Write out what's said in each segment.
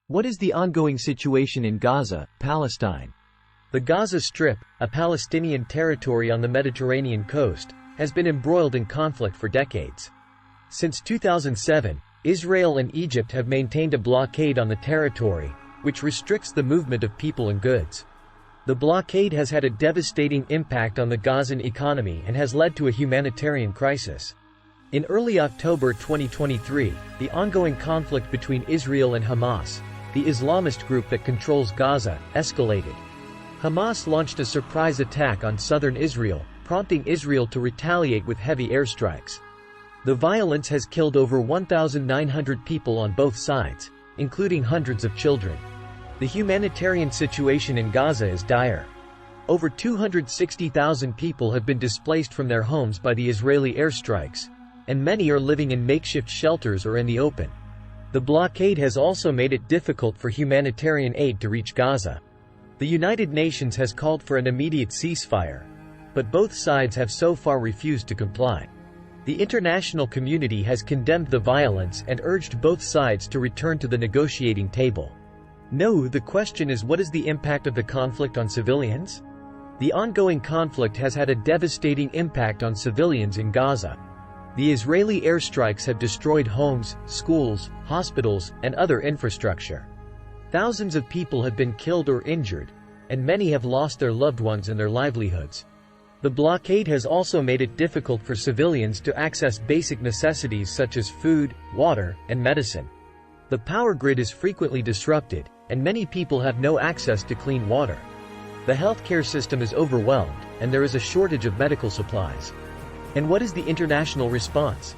What is the ongoing situation in Gaza, Palestine? The Gaza Strip, a Palestinian territory on the Mediterranean coast, has been embroiled in conflict for decades. Since 2007, Israel and Egypt have maintained a blockade on the territory, which restricts the movement of people and goods. The blockade has had a devastating impact on the Gazan economy and has led to a humanitarian crisis. In early October 2023, the ongoing conflict between Israel and Hamas, the Islamist group that controls Gaza, escalated. Hamas launched a surprise attack on southern Israel, prompting Israel to retaliate with heavy airstrikes. The violence has killed over 1,900 people on both sides, including hundreds of children. The humanitarian situation in Gaza is dire. Over 260,000 people have been displaced from their homes by the Israeli airstrikes, and many are living in makeshift shelters or in the open. The blockade has also made it difficult for humanitarian aid to reach Gaza. The United Nations has called for an immediate ceasefire, but both sides have so far refused to comply. The international community has condemned the violence and urged both sides to return to the negotiating table. No, the question is, what is the impact of the conflict on civilians? The ongoing conflict has had a devastating impact on civilians in Gaza. The Israeli airstrikes have destroyed homes, schools, hospitals, and other infrastructure. Thousands of people have been killed or injured, and many have lost their loved ones and their livelihoods. The blockade has also made it difficult for civilians to access basic necessities such as food, water, and medicine. The power grid is frequently disrupted, and many people have no access to clean water. The healthcare system is overwhelmed, and there is a shortage of medical supplies. And what is the international response?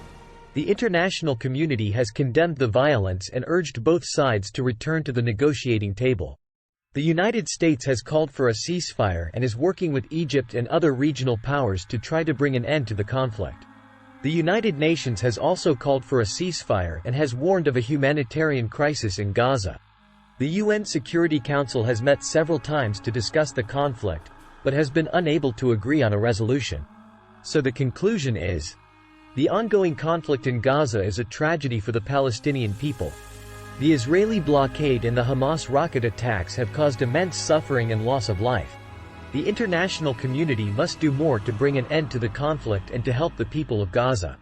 The international community has condemned the violence and urged both sides to return to the negotiating table. The United States has called for a ceasefire and is working with Egypt and other regional powers to try to bring an end to the conflict. The United Nations has also called for a ceasefire and has warned of a humanitarian crisis in Gaza. The UN Security Council has met several times to discuss the conflict, but has been unable to agree on a resolution. So the conclusion is, the ongoing conflict in Gaza is a tragedy for the Palestinian people. The Israeli blockade and the Hamas rocket attacks have caused immense suffering and loss of life. The international community must do more to bring an end to the conflict and to help the people of Gaza.